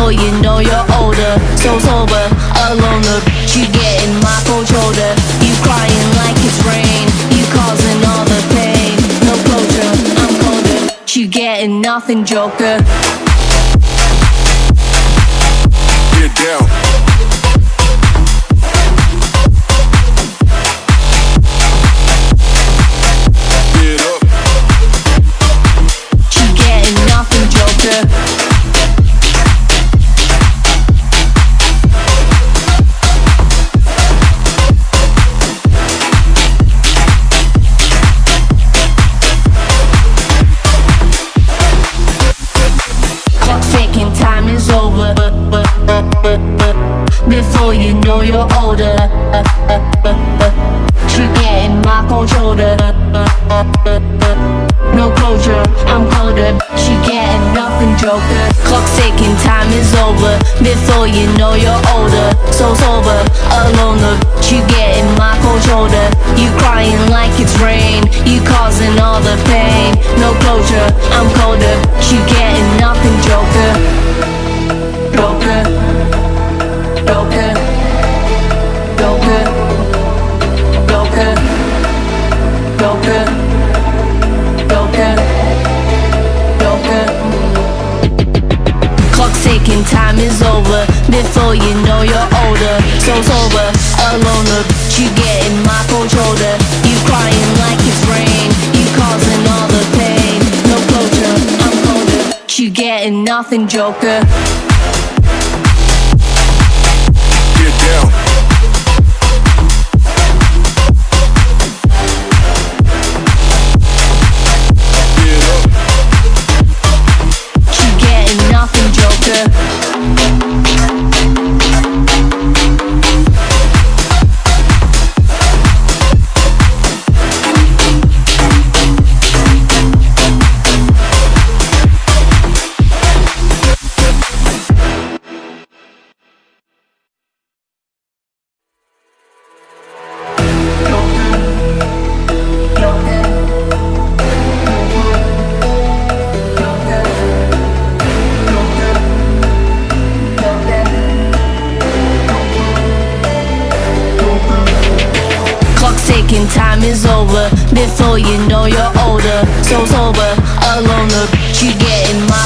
before you know you're older. So sober, alone, look, you getting my cold shoulder. You crying like it's rain, you causing all the pain. No closure, I'm colder, you getting nothing, joker. Get down. Get up. You getting nothing, joker. Time is over before you know you're older. You're getting my cold shoulder. No closure, I'm colder. You're getting nothing, joker. Clock's ticking, time is over before you know you're older. So sober, alone, look, you getting my cold shoulder. You crying like it's rain, you causing all the pain. No closure, I'm colder. You getting nothing, joker. Joker, joker, joker, joker, joker, joker, joker. Clock's ticking, time is over before you know you're older. So sober, alone, look, you getting my cold shoulder. You crying like it's rain, you causing all the pain. No closure, I'm colder. You getting nothing, joker. Get down. Get up. You getting nothing, joker. Time is over before you know you're older. So sober, alone, look, you getting my